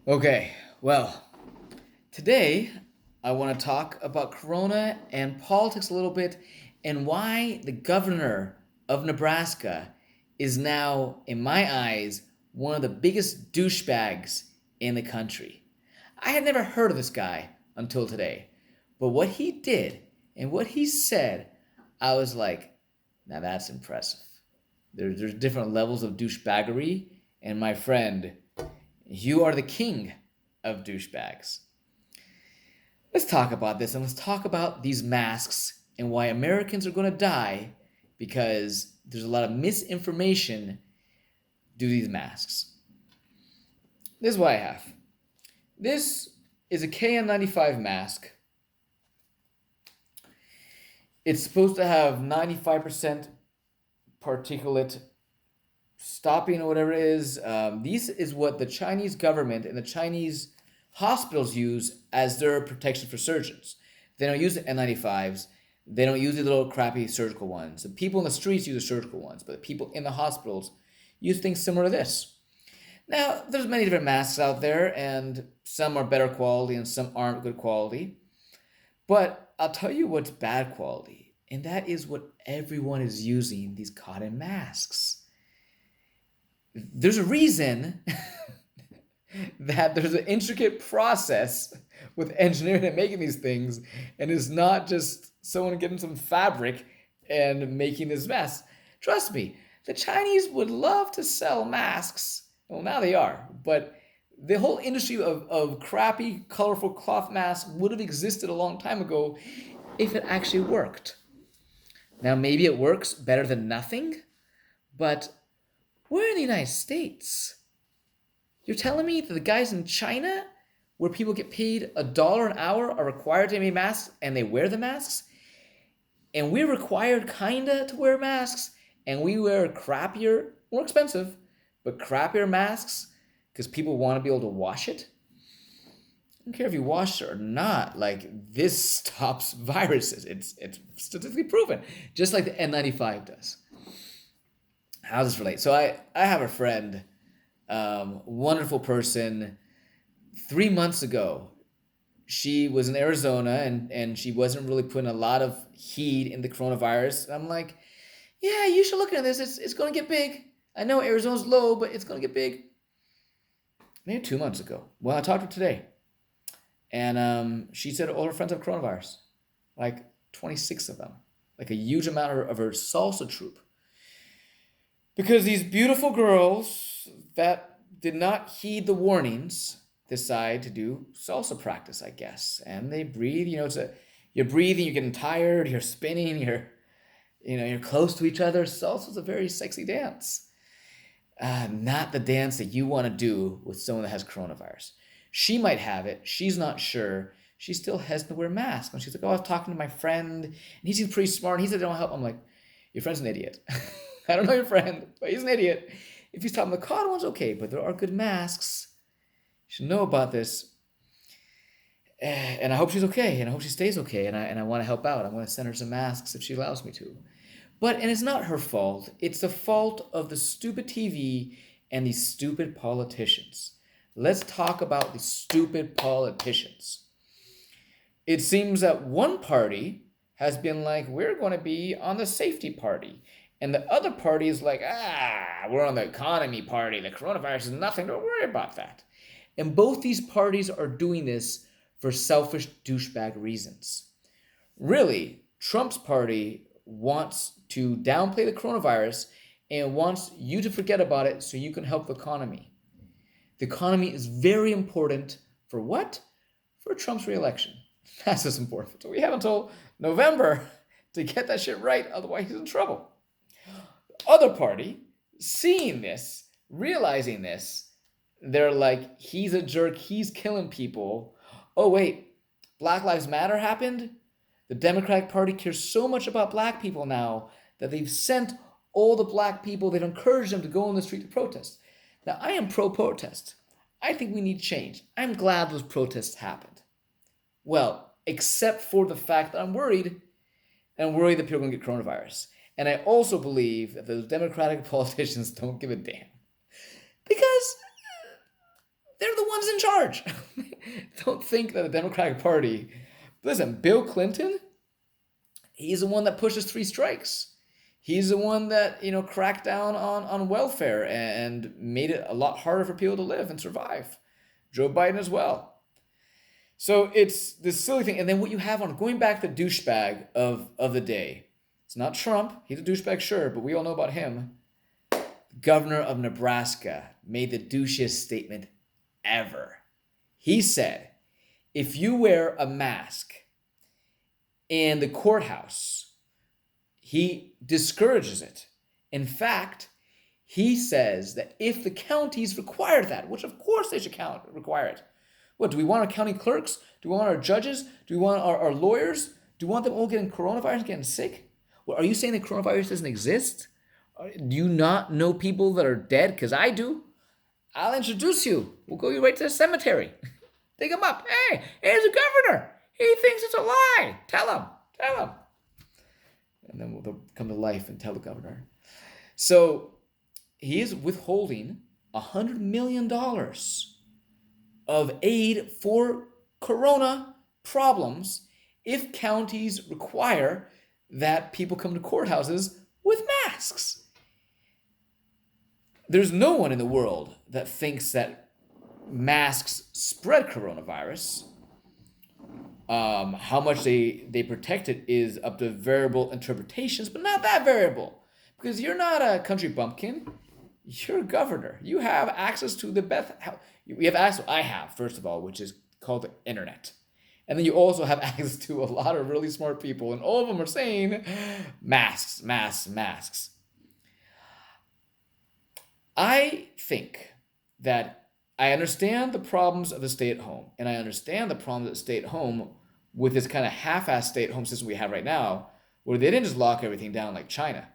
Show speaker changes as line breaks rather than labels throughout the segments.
Okay, well, today I want to talk about Corona and politics a little bit and why the governor of Nebraska is now, in my eyes, one of the biggest douchebags in the country. I had never heard of this guy until today, but what he did and what he said, I was like, now that's impressive. There's different levels of douchebaggery, and my friend, you are the king of douchebags. Let's talk about this and let's talk about these masks and why Americans are going to die because there's a lot of misinformation due to these masks. This is what I have. This is a KN95 mask. It's supposed to have 95% particulate stopping or whatever it is. This is what the Chinese government and the Chinese hospitals use as their protection for surgeons. They don't use the N95s. They don't use the little crappy surgical ones. The people in the streets use the surgical ones, but the people in the hospitals use things similar to this. Now, there's many different masks out there, and some are better quality and some aren't good quality. But I'll tell you what's bad quality, and that is what everyone is using these cotton masks. There's a reason that there's an intricate process with engineering and making these things, and it's not just someone getting some fabric and making this mess. Trust me, the Chinese would love to sell masks. Well, now they are, but the whole industry of crappy, colorful cloth masks would have existed a long time ago if it actually worked. Now, maybe it works better than nothing, but we're in the United States. You're telling me that the guys in China, where people get paid $1 an hour, are required to make masks and they wear the masks? And we're required kinda to wear masks and we wear crappier, more expensive, but crappier masks because people want to be able to wash it? I don't care if you wash it or not. Like, this stops viruses. It's statistically proven, just like the N95 does. How does this relate? So I have a friend, wonderful person. 3 months ago, she was in Arizona and she wasn't really putting a lot of heat in the coronavirus. And I'm like, yeah, you should look at this. It's going to get big. I know Arizona's low, but it's going to get big. Maybe 2 months ago. Well, I talked to her today. And she said all her friends have coronavirus. Like 26 of them. Like a huge amount of her salsa troupe. Because these beautiful girls that did not heed the warnings decide to do salsa practice, I guess. And they breathe, you're breathing, you're getting tired, you're spinning, you're close to each other. Salsa's a very sexy dance. Not the dance that you want to do with someone that has coronavirus. She might have it. She's not sure. She still hesitant to wear a mask. And she's like, oh, I was talking to my friend, and he seems pretty smart. And he said, they don't help. I'm like, your friend's an idiot. I don't know your friend, but he's an idiot. If he's talking the cotton one's okay, but there are good masks. You should know about this. And I hope she's okay, and I hope she stays okay, and I want to help out. I want to send her some masks if she allows me to. And it's not her fault. It's the fault of the stupid TV and these stupid politicians. Let's talk about the stupid politicians. It seems that one party has been like, we're going to be on the safety party. And the other party is like, we're on the economy party. The coronavirus is nothing. Don't worry about that. And both these parties are doing this for selfish douchebag reasons. Really, Trump's party wants to downplay the coronavirus and wants you to forget about it so you can help the economy. The economy is very important for what? For Trump's reelection. That's what's important. So we have until November to get that shit right, otherwise he's in trouble. The other party, seeing this, realizing this, they're like, he's a jerk, he's killing people. Oh wait, Black Lives Matter happened? The Democratic Party cares so much about black people now that they've sent all the black people, they've encouraged them to go on the street to protest. Now, I am pro-protest. I think we need change. I'm glad those protests happened. Well, except for the fact that I'm worried that people are going to get coronavirus. And I also believe that those Democratic politicians don't give a damn. Because they're the ones in charge. Don't think that the Democratic Party. Listen, Bill Clinton, he's the one that pushes 3 strikes. He's the one that, cracked down on welfare and made it a lot harder for people to live and survive. Joe Biden as well. So it's this silly thing. And then what you have on going back to the douchebag of the day. It's not Trump. He's a douchebag, sure, but we all know about him. The governor of Nebraska made the douchiest statement ever. He said, if you wear a mask in the courthouse, he discourages it. In fact, he says that if the counties require that, which of course they should require it. What, do we want our county clerks? Do we want our judges? Do we want our lawyers? Do we want them all getting coronavirus, getting sick? Well, are you saying that coronavirus doesn't exist? Do you not know people that are dead? Because I do. I'll introduce you. We'll go right to the cemetery. Dig him up. Hey, here's the governor. He thinks it's a lie. Tell him. And then they'll come to life and tell the governor. So he is withholding $100 million of aid for corona problems if counties require that people come to courthouses with masks. There's no one in the world that thinks that masks spread coronavirus. How much they protect it is up to variable interpretations, but not that variable. Because you're not a country bumpkin. You're a governor. You have access to the best. We have access. I have, first of all, which is called the internet. And then you also have access to a lot of really smart people, and all of them are saying masks, masks, masks. I think that I understand the problems of the stay-at-home, and I understand the problems of the stay-at-home with this kind of half-assed stay-at-home system we have right now, where they didn't just lock everything down like China,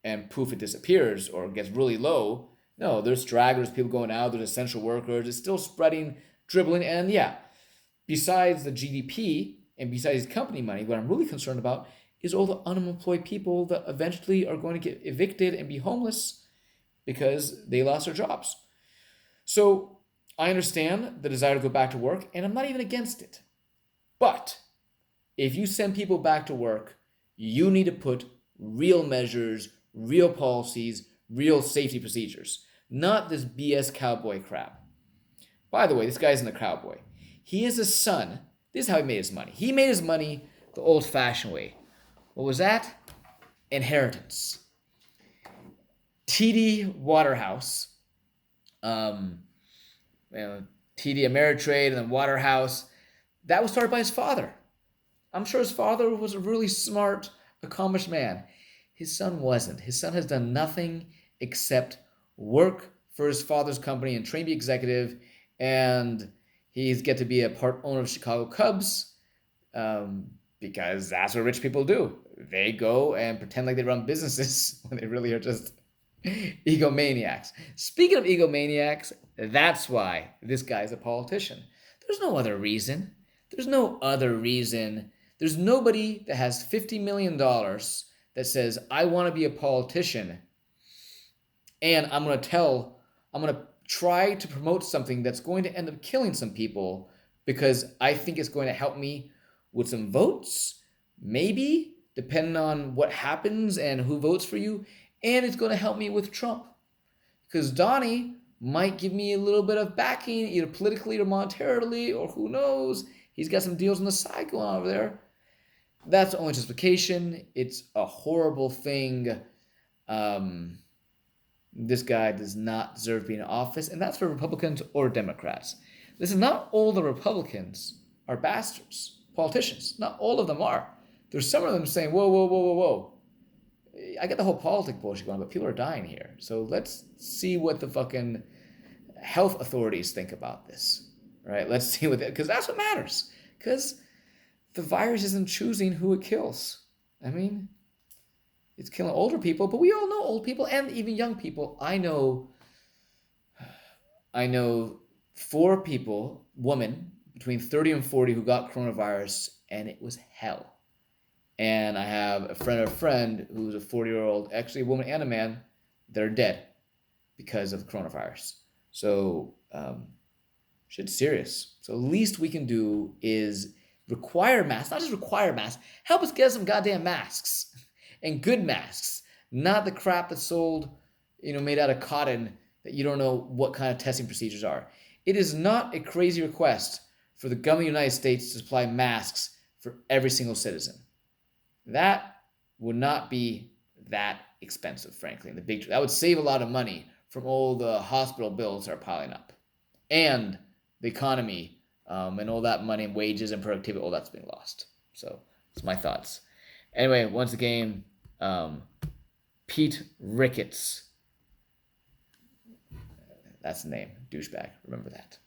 and poof, it disappears or gets really low. No, there's stragglers, people going out, there's essential workers, it's still spreading, dribbling, and yeah, besides the GDP and besides company money, what I'm really concerned about is all the unemployed people that eventually are going to get evicted and be homeless because they lost their jobs. So I understand the desire to go back to work, and I'm not even against it. But if you send people back to work, you need to put real measures, real policies, real safety procedures, not this BS cowboy crap. By the way, this guy isn't a cowboy. He is a son. This is how he made his money. He made his money the old-fashioned way. What was that? Inheritance. T.D. Waterhouse, TD Ameritrade and then Waterhouse, that was started by his father. I'm sure his father was a really smart, accomplished man. His son wasn't. His son has done nothing except work for his father's company and train to be executive, and he's get to be a part owner of Chicago Cubs because that's what rich people do. They go and pretend like they run businesses when they really are just egomaniacs. Speaking of egomaniacs, that's why this guy's a politician. There's no other reason. There's nobody that has $50 million that says, I want to be a politician, and I'm going to try to promote something that's going to end up killing some people because I think it's going to help me with some votes, maybe, depending on what happens and who votes for you, and it's going to help me with Trump. Because Donnie might give me a little bit of backing, either politically or monetarily, or who knows, he's got some deals on the side going on over there. That's the only justification. It's a horrible thing. This guy does not deserve being in office, and that's for Republicans or Democrats. Listen, not all the Republicans are bastards, politicians. Not all of them are. There's some of them saying, whoa, whoa, whoa, whoa, whoa. I get the whole politics bullshit going on, but people are dying here. So let's see what the fucking health authorities think about this, right? Let's see what because that's what matters. Because the virus isn't choosing who it kills. I mean, it's killing older people, but we all know old people and even young people. I know 4 people, women, between 30 and 40 who got coronavirus, and it was hell. And I have a friend who's a 40-year-old, actually a woman and a man, that are dead because of the coronavirus. So Shit's serious. So the least we can do is require masks, not just require masks, help us get some goddamn masks and good masks, not the crap that's sold, made out of cotton that you don't know what kind of testing procedures are. It is not a crazy request for the government of the United States to supply masks for every single citizen. That would not be that expensive, frankly. That would save a lot of money from all the hospital bills that are piling up, and the economy, and all that money and wages and productivity, all that's being lost. So that's my thoughts. Anyway, once again, Pete Ricketts. That's the name, douchebag. Remember that.